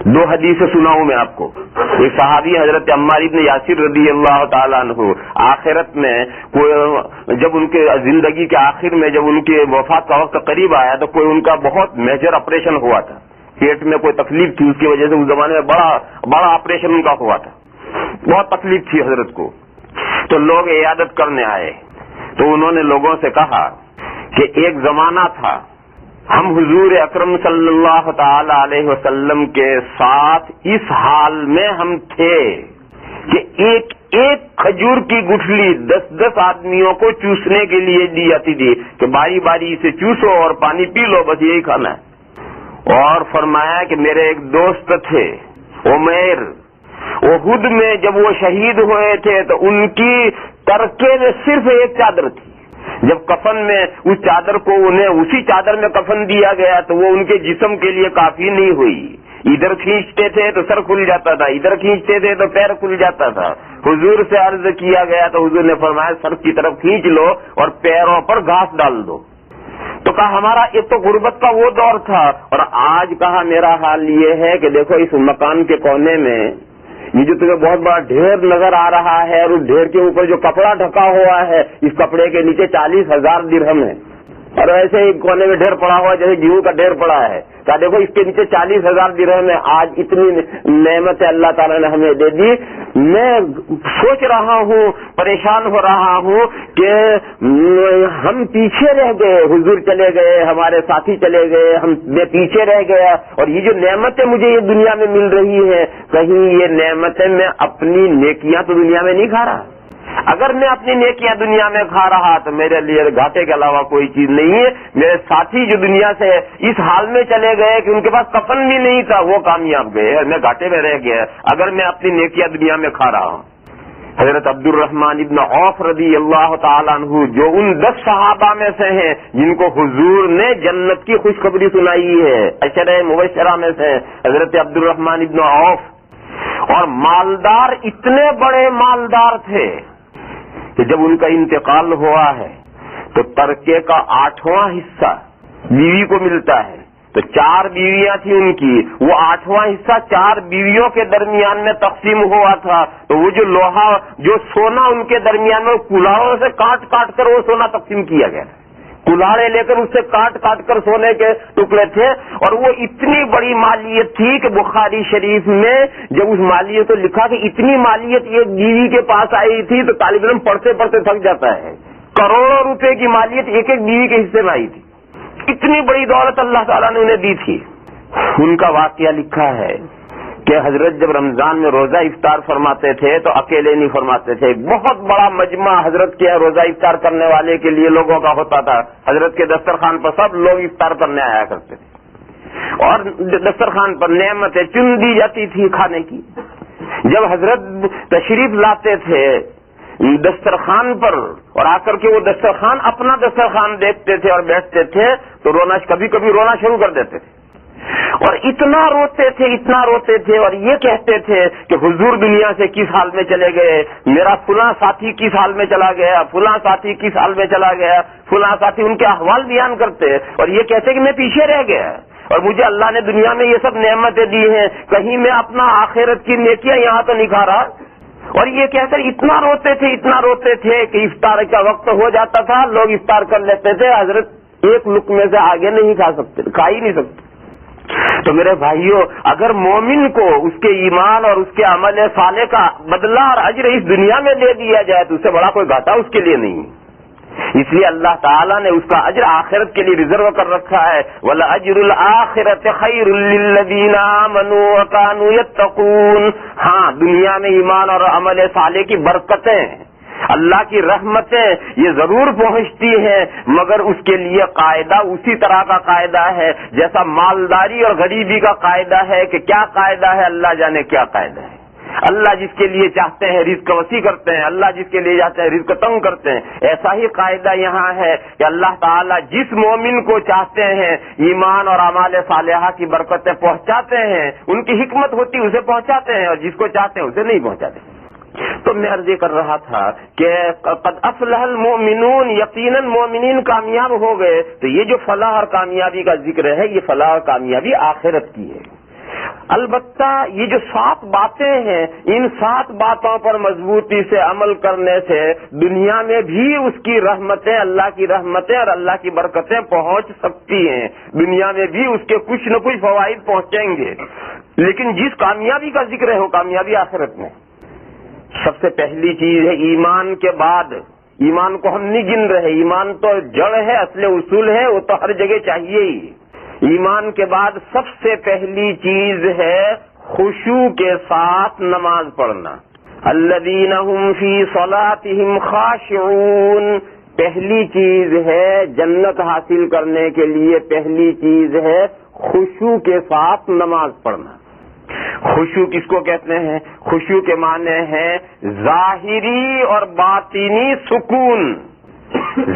دو حدیثیں سناؤں میں آپ کو. ایک صحابی حضرت عمار بن یاسر رضی اللہ تعالیٰ عنہ آخرت میں جب ان کے زندگی کے آخر میں جب ان کے وفات کا وقت قریب آیا تو کوئی ان کا بہت میجر آپریشن ہوا تھا. پیٹ میں کوئی تکلیف تھی, اس کی وجہ سے اس زمانے میں بڑا آپریشن ان کا ہوا تھا. بہت تکلیف تھی حضرت کو. تو لوگ عیادت کرنے آئے تو انہوں نے لوگوں سے کہا کہ ایک زمانہ تھا ہم حضور اکرم صلی اللہ تعالی علیہ وسلم کے ساتھ اس حال میں ہم تھے کہ ایک ایک کھجور کی گٹھلی 10 آدمیوں کو چوسنے کے لیے دی جاتی تھی کہ باری باری سے چوسو اور پانی پی لو, بس یہی کھانا ہے. اور فرمایا کہ میرے ایک دوست تھے عمیر, احد میں جب وہ شہید ہوئے تھے تو ان کی ترکے میں صرف ایک چادر تھی. جب کفن میں اس چادر کو انہیں اسی چادر میں کفن دیا گیا تو وہ ان کے جسم کے لیے کافی نہیں ہوئی. ادھر کھینچتے تھے تو سر کھل جاتا تھا, ادھر کھینچتے تھے تو پیر کھل جاتا تھا. حضور سے عرض کیا گیا تو حضور نے فرمایا سر کی طرف کھینچ لو اور پیروں پر گھاس ڈال دو. تو کہا ہمارا ایک تو غربت کا وہ دور تھا, اور آج کہا میرا حال یہ ہے کہ دیکھو اس مکان کے کونے میں یہ جو تمہیں بہت بڑا ڈھیر نظر آ رہا ہے اور اس ڈھیر کے اوپر جو کپڑا ڈھکا ہوا ہے اس کپڑے کے نیچے 40,000 درہم ہے, اور ایسے ہی کونے میں ڈھیر پڑا ہوا جیسے گیہوں کا ڈھیر پڑا ہے. کیا دیکھو اس کے نیچے 40,000 درہم ہے. آج اتنی نعمت اللہ تعالیٰ نے ہمیں دے دی. میں سوچ رہا ہوں, پریشان ہو رہا ہوں کہ ہم پیچھے رہ گئے, حضور چلے گئے, ہمارے ساتھی چلے گئے, میں پیچھے رہ گیا, اور یہ جو نعمتیں مجھے یہ دنیا میں مل رہی ہیں کہیں یہ نعمتیں میں اپنی نیکیاں تو دنیا میں نہیں کھا رہا. اگر میں اپنی نیکیاں دنیا میں کھا رہا تو میرے لیے گھاٹے کے علاوہ کوئی چیز نہیں ہے. میرے ساتھی جو دنیا سے اس حال میں چلے گئے کہ ان کے پاس کفن بھی نہیں تھا, وہ کامیاب گئے, میں گھاٹے میں رہ گیا اگر میں اپنی نیکیاں دنیا میں کھا رہا ہوں. حضرت عبد الرحمن ابن عوف رضی اللہ تعالیٰ عنہ جو ان 10 صحابہ میں سے ہیں جن کو حضور نے جنت کی خوشخبری سنائی ہے, عشرہ مبشرہ میں سے حضرت عبد الرحمن ابن عوف, اور مالدار, اتنے بڑے مالدار تھے کہ جب ان کا انتقال ہوا ہے تو ترکے کا 8واں حصہ بیوی کو ملتا ہے. تو 4 بیویاں تھیں ان کی, وہ 8واں حصہ 4 بیویوں کے درمیان میں تقسیم ہوا تھا. تو وہ جو لوہا جو سونا ان کے درمیان میں کلاڑوں سے کاٹ کاٹ کر وہ سونا تقسیم کیا گیا. کلاڑے لے کر اس سے کاٹ کاٹ کر سونے کے ٹکڑے تھے, اور وہ اتنی بڑی مالیت تھی کہ بخاری شریف میں جب اس مالیت کو لکھا کہ اتنی مالیت ایک بیوی کے پاس آئی تھی تو طالب علم پڑھتے پڑھتے تھک جاتا ہے. کروڑوں روپے کی مالیت ایک ایک بیوی کے حصے میں آئی تھی. اتنی بڑی دولت اللہ تعالیٰ نے انہیں دی تھی. ان کا واقعہ لکھا ہے کہ حضرت جب رمضان میں روزہ افطار فرماتے تھے تو اکیلے نہیں فرماتے تھے, بہت بڑا مجمع حضرت کے روزہ افطار کرنے والے کے لیے لوگوں کا ہوتا تھا. حضرت کے دسترخوان پر سب لوگ افطار کرنے آیا کرتے تھے, اور دسترخوان پر نعمتیں چن دی جاتی تھی کھانے کی. جب حضرت تشریف لاتے تھے دسترخوان پر اور آ کر کے وہ دسترخوان اپنا دسترخوان دیکھتے تھے اور بیٹھتے تھے تو کبھی کبھی رونا شروع کر دیتے تھے, اور اتنا روتے تھے اور یہ کہتے تھے کہ حضور دنیا سے کس حال میں چلے گئے, میرا فلاں ساتھی کس حال میں چلا گیا, فلاں ساتھی کس حال میں چلا گیا, فلاں ساتھی, ان کے احوال بیان کرتے اور یہ کہتے کہ میں پیچھے رہ گیا اور مجھے اللہ نے دنیا میں یہ سب نعمتیں دی ہیں, کہیں میں اپنا آخرت کی نیکیاں یہاں تو نہیں کھا رہا. اور یہ کہہ کر اتنا روتے تھے کہ افطار کا وقت ہو جاتا تھا, لوگ افطار کر لیتے تھے, حضرت ایک لقمے سے آگے نہیں کھا ہی نہیں سکتے. تو میرے بھائیوں, اگر مومن کو اس کے ایمان اور اس کے عمل صالح کا بدلہ اور اجر اس دنیا میں دے دیا جائے تو اس سے بڑا کوئی گھاٹا اس کے لیے نہیں. اس لیے اللہ تعالیٰ نے اس کا اجر آخرت کے لیے ریزرو کر رکھا ہے. وَلَأَجْرُ الْآخِرَةِ خَيْرٌ لِّلَّذِينَ آمَنُوا وَكَانُوا يَتَّقُونَ. ہاں, دنیا میں ایمان اور عمل صالح کی برکتیں, اللہ کی رحمتیں یہ ضرور پہنچتی ہیں, مگر اس کے لیے قاعدہ اسی طرح کا قاعدہ ہے جیسا مالداری اور غریبی کا قاعدہ ہے. کہ کیا قاعدہ ہے اللہ جانے کیا قاعدہ ہے. اللہ جس کے لیے چاہتے ہیں رزق وسیع کرتے ہیں, اللہ جس کے لیے چاہتے ہیں رزق تنگ کرتے ہیں. ایسا ہی قاعدہ یہاں ہے کہ اللہ تعالیٰ جس مومن کو چاہتے ہیں ایمان اور اعمال صالحہ کی برکتیں پہنچاتے ہیں, ان کی حکمت ہوتی اسے پہنچاتے ہیں, اور جس کو چاہتے ہیں اسے نہیں پہنچاتے. تو میں عرض کر رہا تھا کہ قد افلح المؤمنون, یقیناً مومنین کامیاب ہو گئے. تو یہ جو فلاح اور کامیابی کا ذکر ہے یہ فلاح اور کامیابی آخرت کی ہے. البتہ یہ جو 7 باتیں ہیں، ان 7 باتوں پر مضبوطی سے عمل کرنے سے دنیا میں بھی اس کی رحمتیں، اللہ کی رحمتیں اور اللہ کی برکتیں پہنچ سکتی ہیں، دنیا میں بھی اس کے کچھ نہ کچھ فوائد پہنچیں گے، لیکن جس کامیابی کا ذکر ہے وہ کامیابی آخرت میں۔ سب سے پہلی چیز ہے ایمان کے بعد، ایمان کو ہم نہیں گن رہے، ایمان تو جڑ ہے، اصل اصول ہے، وہ تو ہر جگہ چاہیے ہی۔ ایمان کے بعد سب سے پہلی چیز ہے خشوع کے ساتھ نماز پڑھنا۔ الذین هم فی صلاتهم خاشعون، پہلی چیز ہے جنت حاصل کرنے کے لیے، پہلی چیز ہے خشوع کے ساتھ نماز پڑھنا۔ خشوع کس کو کہتے ہیں؟ خشوع کے معنی ہے ظاہری اور باطنی سکون،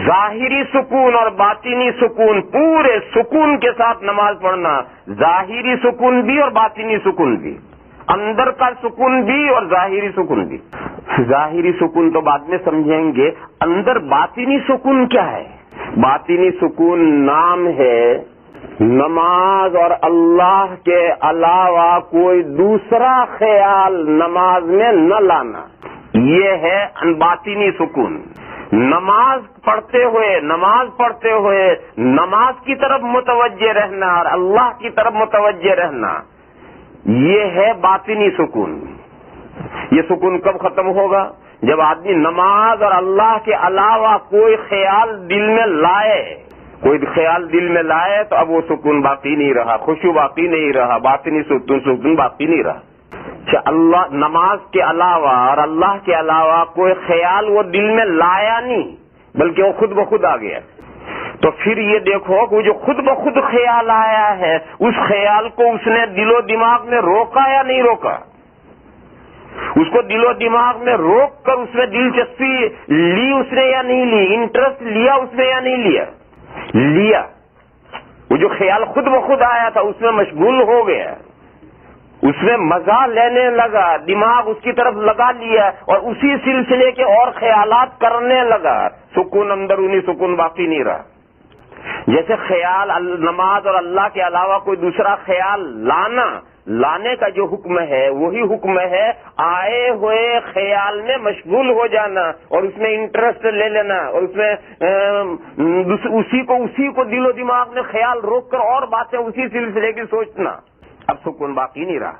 ظاہری سکون اور باطنی سکون، پورے سکون کے ساتھ نماز پڑھنا، ظاہری سکون بھی اور باطنی سکون بھی، اندر کا سکون بھی اور ظاہری سکون بھی۔ ظاہری سکون تو بعد میں سمجھیں گے، اندر باطنی سکون کیا ہے؟ باطنی سکون نام ہے نماز اور اللہ کے علاوہ کوئی دوسرا خیال نماز میں نہ لانا، یہ ہے باطنی سکون۔ نماز پڑھتے ہوئے نماز کی طرف متوجہ رہنا اور اللہ کی طرف متوجہ رہنا، یہ ہے باطنی سکون۔ یہ سکون کب ختم ہوگا؟ جب آدمی نماز اور اللہ کے علاوہ کوئی خیال دل میں لائے، تو اب وہ سکون باقی نہیں رہا، خشوع باقی نہیں رہا، باطنی سکون باقی نہیں رہا۔ اللہ نماز کے علاوہ اور اللہ کے علاوہ کوئی خیال وہ دل میں لایا نہیں، بلکہ وہ خود بخود آ گیا۔ تو پھر یہ دیکھو کہ جو خود بخود خیال آیا ہے، اس خیال کو اس نے دل و دماغ میں روکا یا نہیں روکا؟ اس کو دل و دماغ میں روک کر اس میں دلچسپی لی اس نے یا نہیں لی؟ انٹرسٹ لیا اس میں یا نہیں لیا؟ لیا۔ وہ جو خیال خود بخود آیا تھا اس میں مشغول ہو گیا، اس میں مزہ لینے لگا، دماغ اس کی طرف لگا لیا اور اسی سلسلے کے اور خیالات کرنے لگا، سکون اندرونی سکون باقی نہیں رہا۔ جیسے خیال نماز اور اللہ کے علاوہ کوئی دوسرا خیال لانے کا جو حکم ہے وہی حکم ہے آئے ہوئے خیال میں مشغول ہو جانا اور اس میں انٹرسٹ لے لینا اور اس میں اسی کو دل و دماغ میں خیال روک کر اور باتیں اسی سلسلے کی سوچنا، اب سکون باقی نہیں رہا۔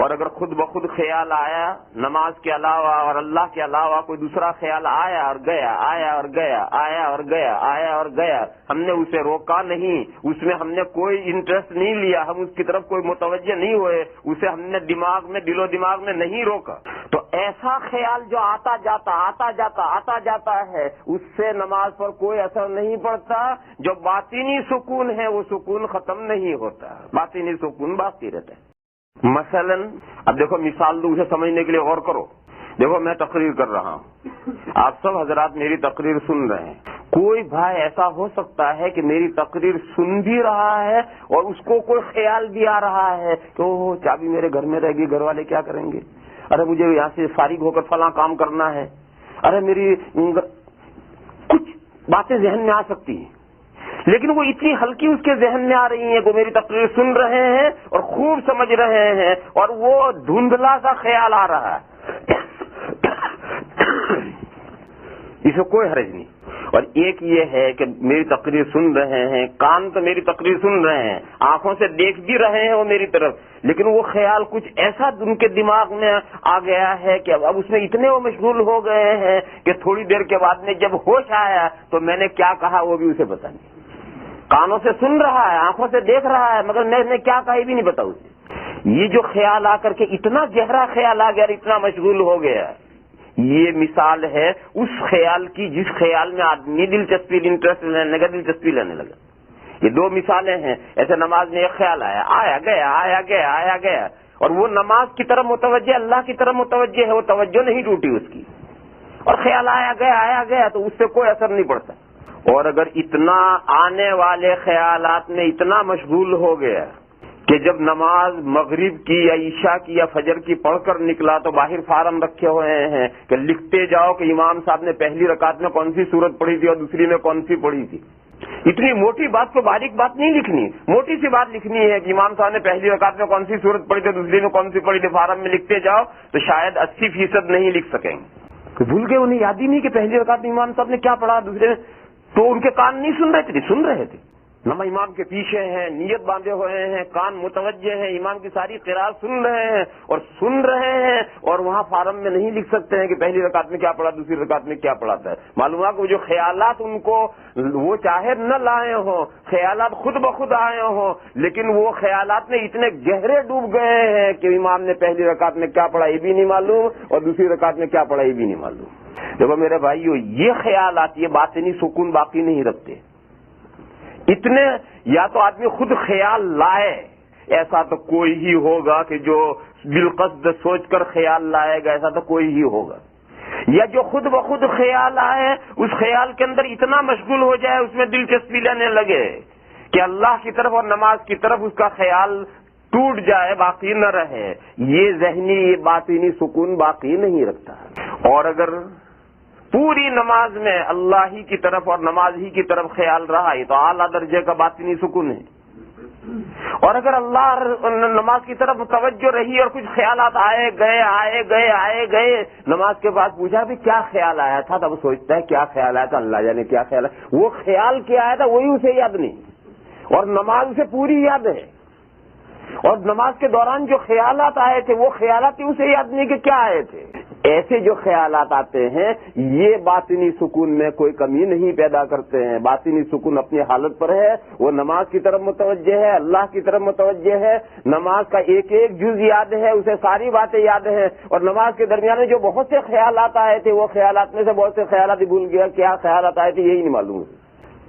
اور اگر خود بخود خیال آیا نماز کے علاوہ اور اللہ کے علاوہ کوئی دوسرا خیال آیا اور گیا، آیا اور گیا، آیا اور گیا، آیا اور گیا، ہم نے اسے روکا نہیں، اس میں ہم نے کوئی انٹرسٹ نہیں لیا، ہم اس کی طرف کوئی متوجہ نہیں ہوئے، اسے ہم نے دل و دماغ میں نہیں روکا، تو ایسا خیال جو آتا جاتا ہے اس سے نماز پر کوئی اثر نہیں پڑتا۔ جو باطنی سکون ہے وہ سکون ختم نہیں ہوتا، باطنی سکون باقی رہتا ہے۔ مثلا اب دیکھو مثال دوں، اسے سمجھنے کے لیے غور کرو۔ دیکھو میں تقریر کر رہا ہوں، آپ سب حضرات میری تقریر سن رہے ہیں، کوئی بھائی ایسا ہو سکتا ہے کہ میری تقریر سن بھی رہا ہے اور اس کو کوئی خیال بھی آ رہا ہے کہ اوہ چابی میرے گھر میں رہ گئی، گھر والے کیا کریں گے، ارے مجھے یہاں سے فارغ ہو کر فلاں کام کرنا ہے، ارے میری کچھ باتیں ذہن میں آ سکتی ہیں، لیکن وہ اتنی ہلکی اس کے ذہن میں آ رہی ہیں کہ میری تقریر سن رہے ہیں اور خوب سمجھ رہے ہیں اور وہ دھندلا سا خیال آ رہا ہے، اسے کوئی حرج نہیں۔ اور ایک یہ ہے کہ میری تقریر سن رہے ہیں، کان تو میری تقریر سن رہے ہیں، آنکھوں سے دیکھ بھی رہے ہیں وہ میری طرف، لیکن وہ خیال کچھ ایسا ان کے دماغ میں آ گیا ہے کہ اب اس میں اتنے وہ مشغول ہو گئے ہیں کہ تھوڑی دیر کے بعد میں جب ہوش آیا تو میں نے کیا کہا وہ بھی اسے پتا نہیں۔ کانوں سے سن رہا ہے، آنکھوں سے دیکھ رہا ہے، مگر میں نے کیا کہا یہ بھی نہیں پتا اسے۔ یہ جو خیال آ کر کے اتنا گہرا خیال آ گیا اور اتنا مشغول ہو گیا، یہ مثال ہے اس خیال کی جس خیال میں آدمی انٹرسٹ لینے لگا۔ یہ دو مثالیں ہیں۔ ایسے نماز میں ایک خیال آیا گیا اور وہ نماز کی طرف متوجہ، اللہ کی طرف متوجہ ہے، وہ توجہ نہیں ٹوٹی اس کی، اور خیال آیا گیا تو اس سے کوئی اثر نہیں پڑتا۔ اور اگر اتنا آنے والے خیالات میں اتنا مشغول ہو گیا کہ جب نماز مغرب کی یا عشاء کی یا فجر کی پڑھ کر نکلا تو باہر فارم رکھے ہوئے ہیں کہ لکھتے جاؤ کہ امام صاحب نے پہلی رکعت میں کون سی سورت پڑھی تھی اور دوسری میں کون سی پڑھی تھی، اتنی موٹی بات کو باریک بات نہیں لکھنی، موٹی سی بات لکھنی ہے کہ امام صاحب نے پہلی رکعت میں کون سی سورت پڑھی تھی، دوسری میں کون سی پڑھی تھی، فارم میں لکھتے جاؤ تو شاید 80% نہیں لکھ سکیں گے. بھول گئے، انہیں یاد ہی نہیں کہ پہلی رکعت میں امام صاحب نے کیا پڑھا، دوسرے میں تو ان کے کان نہیں سن رہے تھے، سن رہے تھے. نماز امام کے پیچھے ہیں، نیت باندھے ہوئے ہیں، کان متوجہ ہیں، امام کی ساری قرات سن رہے ہیں اور وہاں فارم میں نہیں لکھ سکتے ہیں کہ پہلی رکعت میں کیا پڑھا، دوسری رکعت میں کیا پڑھاتا ہے. معلوم ہے کہ وہ جو خیالات ان کو وہ چاہے نہ لائے ہوں، خیالات خود بخود آئے ہوں، لیکن وہ خیالات میں اتنے گہرے ڈوب گئے ہیں کہ امام نے پہلی رکعت میں کیا پڑھا یہ بھی نہیں معلوم اور دوسری رکعت میں کیا پڑھا یہ بھی نہیں معلوم. دیکھو میرے بھائیو، یہ خیالات، یہ باطنی سکون باقی نہیں رکھتے. اتنے یا تو آدمی خود خیال لائے، ایسا تو کوئی ہی ہوگا کہ جو بالقصد سوچ کر خیال لائے گا، ایسا تو کوئی ہی ہوگا. یا جو خود بخود خیال آئے، اس خیال کے اندر اتنا مشغول ہو جائے، اس میں دلچسپی لینے لگے کہ اللہ کی طرف اور نماز کی طرف اس کا خیال ٹوٹ جائے، باقی نہ رہے. یہ ذہنی، یہ باطنی سکون باقی نہیں رکھتا. اور اگر پوری نماز میں اللہ ہی کی طرف اور نماز ہی کی طرف خیال رہا، یہ تو اعلیٰ درجے کا باطنی سکون ہے. اور اگر اللہ نماز کی طرف توجہ رہی اور کچھ خیالات آئے گئے، نماز کے بعد پوچھا بھی کیا خیال آیا تھا، تب سوچتا ہے کیا خیال آیا تھا، اللہ جانے کیا خیال ہے. وہ خیال کیا آیا تھا وہی اسے یاد نہیں، اور نماز اسے پوری یاد ہے. اور نماز کے دوران جو خیالات آئے تھے وہ خیالات ہی اسے یاد نہیں کہ کیا آئے تھے. ایسے جو خیالات آتے ہیں یہ باطنی سکون میں کوئی کمی نہیں پیدا کرتے ہیں. باطنی سکون اپنی حالت پر ہے، وہ نماز کی طرف متوجہ ہے، اللہ کی طرف متوجہ ہے، نماز کا ایک ایک جز یاد ہے، اسے ساری باتیں یاد ہیں. اور نماز کے درمیان میں جو بہت سے خیالات آئے تھے وہ خیالات میں سے بہت سے خیالات ہی بھول گیا، کیا خیالات آئے تھے یہی نہیں معلوم.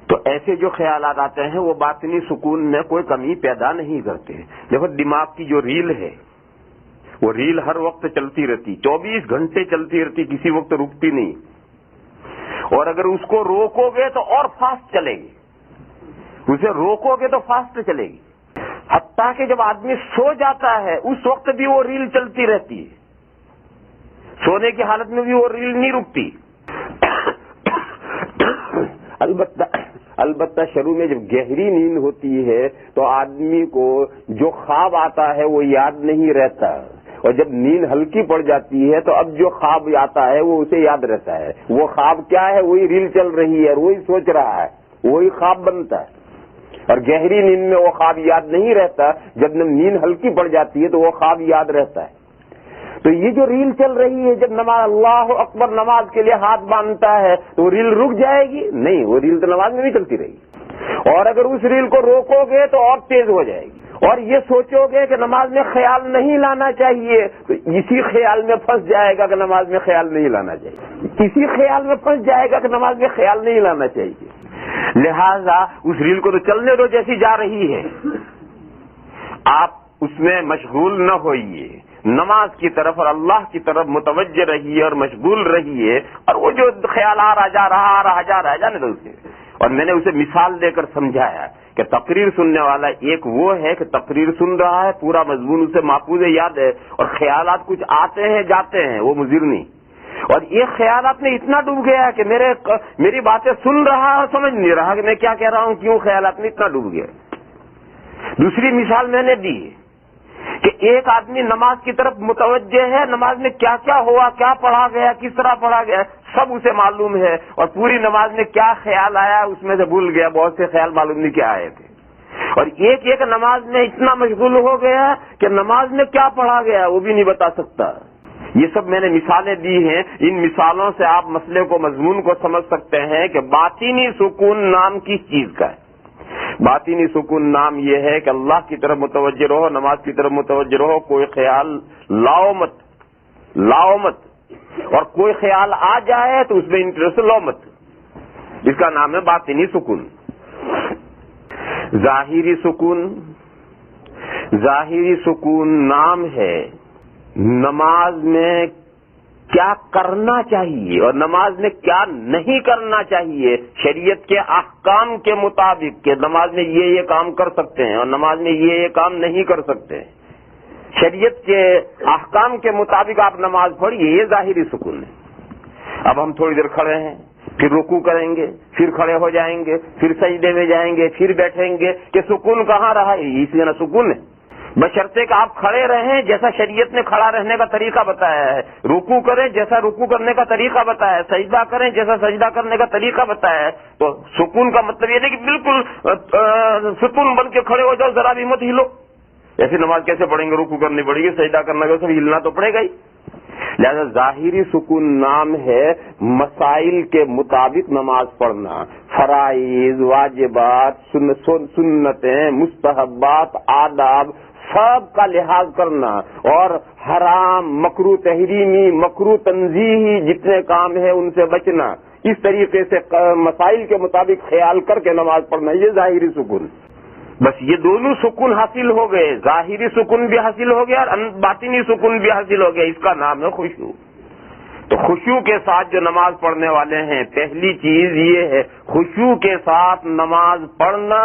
تو ایسے جو خیالات آتے ہیں وہ باطنی سکون میں کوئی کمی پیدا نہیں کرتے. دیکھو دماغ کی جو ریل ہے وہ ریل ہر وقت چلتی رہتی، 24 گھنٹے چلتی رہتی، کسی وقت رکتی نہیں. اور اگر اس کو روکو گے تو اور فاسٹ چلے گی، اسے روکو گے تو فاسٹ چلے گی. حتیٰ کہ جب آدمی سو جاتا ہے اس وقت بھی وہ ریل چلتی رہتی ہے، سونے کی حالت میں بھی وہ ریل نہیں رکتی. البتہ شروع میں جب گہری نیند ہوتی ہے تو آدمی کو جو خواب آتا ہے وہ یاد نہیں رہتا، اور جب نیند ہلکی پڑ جاتی ہے تو اب جو خواب آتا ہے وہ اسے یاد رہتا ہے. وہ خواب کیا ہے، وہی ریل چل رہی ہے، وہی سوچ رہا ہے، وہی خواب بنتا ہے. اور گہری نیند میں وہ خواب یاد نہیں رہتا، جب نیند ہلکی پڑ جاتی ہے تو وہ خواب یاد رہتا ہے. تو یہ جو ریل چل رہی ہے، جب نماز اللہ اکبر نماز کے لیے ہاتھ باندھتا ہے تو وہ ریل رک جائے گی؟ نہیں، وہ ریل تو نماز میں بھی چلتی رہے گی. اور اگر اس ریل کو روکو گے تو اور تیز ہو جائے گی. اور یہ سوچو گے کہ نماز میں خیال نہیں لانا چاہیے تو اسی خیال میں پھنس جائے گا کہ نماز میں خیال نہیں لانا چاہیے، اسی خیال میں پھنس جائے گا کہ نماز میں خیال نہیں لانا چاہیے. لہذا اس ریل کو تو چلنے دو جیسی جا رہی ہے، آپ اس میں مشغول نہ ہوئیے، نماز کی طرف اور اللہ کی طرف متوجہ رہیے اور مشغول رہیے. اور وہ جو خیال آ رہا جا رہا جانے دو اسے. اور میں نے اسے مثال دے کر سمجھایا کہ تقریر سننے والا ایک وہ ہے کہ تقریر سن رہا ہے، پورا مضمون اسے محفوظ یاد ہے، اور خیالات کچھ آتے ہیں جاتے ہیں، وہ مضر نہیں. اور یہ خیالات میں اتنا ڈوب گیا کہ میری باتیں سن رہا اور سمجھ نہیں رہا کہ میں کیا کہہ رہا ہوں، کیوں خیالات میں اتنا ڈوب گیا. دوسری مثال میں نے دی کہ ایک آدمی نماز کی طرف متوجہ ہے، نماز میں کیا کیا ہوا، کیا پڑھا گیا، کس طرح پڑھا گیا، سب اسے معلوم ہے. اور پوری نماز میں کیا خیال آیا اس میں سے بھول گیا، بہت سے خیال معلوم نہیں کیا آئے تھے. اور ایک نماز میں اتنا مشغول ہو گیا کہ نماز میں کیا پڑھا گیا وہ بھی نہیں بتا سکتا. یہ سب میں نے مثالیں دی ہیں. ان مثالوں سے آپ مسئلے کو، مضمون کو سمجھ سکتے ہیں کہ باطنی سکون نام کس چیز کا ہے. باطنی سکون نام یہ ہے کہ اللہ کی طرف متوجہ رہو، نماز کی طرف متوجہ رہو، کوئی خیال لاؤ مت، اور کوئی خیال آ جائے تو اس میں انٹرسٹ لو مت. اس کا نام ہے باطنی سکون. ظاہری سکون نام ہے نماز میں کیا کرنا چاہیے اور نماز میں کیا نہیں کرنا چاہیے، شریعت کے احکام کے مطابق کہ نماز میں یہ کام کر سکتے ہیں اور نماز میں یہ کام نہیں کر سکتے. شریعت کے احکام کے مطابق آپ نماز پڑھیے، یہ ظاہری سکون ہے. اب ہم تھوڑی دیر کھڑے ہیں، پھر رکوع کریں گے، پھر کھڑے ہو جائیں گے، پھر سجدے میں جائیں گے، پھر بیٹھیں گے، کہ سکون کہاں رہا؟ اس لیے نا سکون ہے، بشرطے کہ آپ کھڑے رہیں جیسا شریعت نے کھڑا رہنے کا طریقہ بتایا ہے، رکوع کریں جیسا رکوع کرنے کا طریقہ بتایا ہے، سجدہ کریں جیسا سجدہ کرنے کا طریقہ بتایا ہے۔ تو سکون کا مطلب یہ نہیں کہ بالکل سکون بن کے کھڑے ہو جاؤ، ذرا بھی مت ہلو۔ ایسی نماز کیسے پڑھیں گے؟ رکوع کرنی پڑے گی، سجدہ کرنا ہوگا، سب ہلنا تو پڑے گا ہی۔ لہذا ظاہری سکون نام ہے مسائل کے مطابق نماز پڑھنا، فرائض، واجبات، سنتیں، مستحبات، آداب، سب کا لحاظ کرنا، اور حرام، مکروہ تحریمی، مکروہ تنزیہی جتنے کام ہیں ان سے بچنا، اس طریقے سے مسائل کے مطابق خیال کر کے نماز پڑھنا، یہ ظاہری سکون۔ بس یہ دونوں سکون حاصل ہو گئے، ظاہری سکون بھی حاصل ہو گیا اور باطنی سکون بھی حاصل ہو گیا، اس کا نام ہے خشوع۔ تو خشوع کے ساتھ جو نماز پڑھنے والے ہیں، پہلی چیز یہ ہے خشوع کے ساتھ نماز پڑھنا،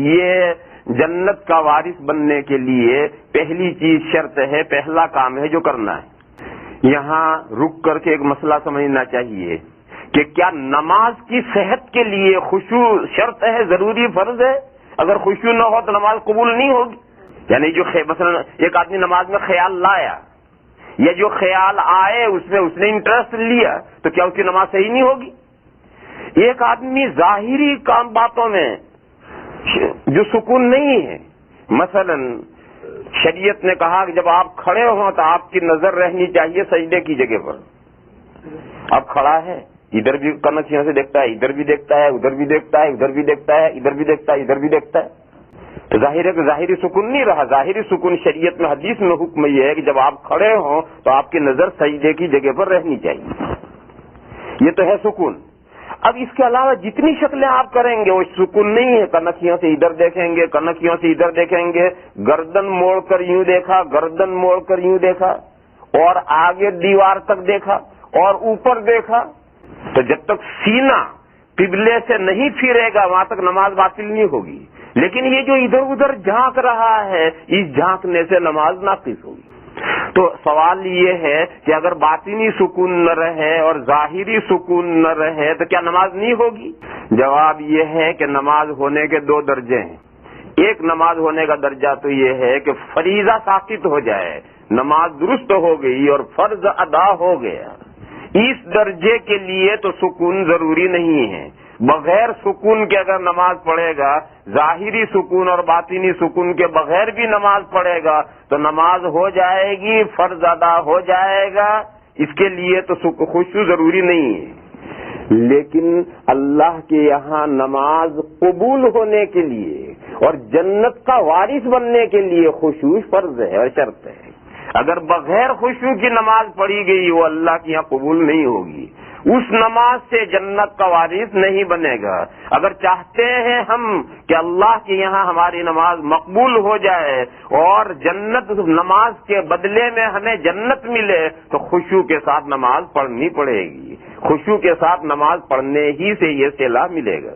یہ جنت کا وارث بننے کے لیے پہلی چیز شرط ہے، پہلا کام ہے جو کرنا ہے۔ یہاں رک کر کے ایک مسئلہ سمجھنا چاہیے کہ کیا نماز کی صحت کے لیے خشوع شرط ہے، ضروری، فرض ہے؟ اگر خشوع نہ ہو تو نماز قبول نہیں ہوگی۔ یعنی جو مثلا ایک آدمی نماز میں خیال لایا، یا جو خیال آئے اس نے انٹرسٹ لیا، تو کیا اس کی نماز صحیح نہیں ہوگی؟ ایک آدمی ظاہری کام باتوں میں جو سکون نہیں ہے، مثلا شریعت نے کہا کہ جب آپ کھڑے ہوں تو آپ کی نظر رہنی چاہیے سجدے کی جگہ پر۔ اب کھڑا ہے، ادھر بھی کنکھیوں سے دیکھتا ہے، ادھر بھی دیکھتا ہے، ادھر بھی دیکھتا ہے، ادھر بھی دیکھتا ہے، ادھر بھی دیکھتا ہے، ادھر بھی دیکھتا ہے، تو ظاہر ہے کہ ظاہری سکون نہیں رہا۔ ظاہری سکون شریعت میں، حدیث میں حکم یہ ہے کہ جب آپ کھڑے ہوں تو آپ کی نظر سجدے کی جگہ پر رہنی چاہیے، یہ تو ہے سکون۔ اب اس کے علاوہ جتنی شکلیں آپ کریں گے وہ سکون نہیں ہے، کنکھیوں سے ادھر دیکھیں گے، کنکھیوں سے ادھر دیکھیں گے، گردن موڑ کر یوں دیکھا، گردن موڑ کر یوں دیکھا، اور آگے دیوار تک دیکھا، اور اوپر دیکھا، تو جب تک سینہ قبلے سے نہیں پھرے گا وہاں تک نماز باطل نہیں ہوگی۔ لیکن یہ جو ادھر ادھر جھانک رہا ہے، اس جھانکنے سے نماز ناقص ہوگی۔ تو سوال یہ ہے کہ اگر باطنی سکون نہ رہے اور ظاہری سکون نہ رہے تو کیا نماز نہیں ہوگی؟ جواب یہ ہے کہ نماز ہونے کے دو درجے ہیں۔ ایک نماز ہونے کا درجہ تو یہ ہے کہ فریضہ ساقط ہو جائے، نماز درست ہو گئی اور فرض ادا ہو گیا، اس درجے کے لیے تو سکون ضروری نہیں ہے۔ بغیر سکون کے اگر نماز پڑھے گا، ظاہری سکون اور باطنی سکون کے بغیر بھی نماز پڑھے گا تو نماز ہو جائے گی، فرض ادا ہو جائے گا، اس کے لیے تو خشوع ضروری نہیں ہے۔ لیکن اللہ کے یہاں نماز قبول ہونے کے لیے اور جنت کا وارث بننے کے لیے خشوع فرض ہے اور شرط ہے۔ اگر بغیر خشوع کی نماز پڑھی گئی وہ اللہ کے یہاں قبول نہیں ہوگی، اس نماز سے جنت کا وارث نہیں بنے گا۔ اگر چاہتے ہیں ہم کہ اللہ کے یہاں ہماری نماز مقبول ہو جائے اور جنت نماز کے بدلے میں ہمیں جنت ملے تو خشوع کے ساتھ نماز پڑھنی پڑے گی، خشوع کے ساتھ نماز پڑھنے ہی سے یہ صلہ ملے گا۔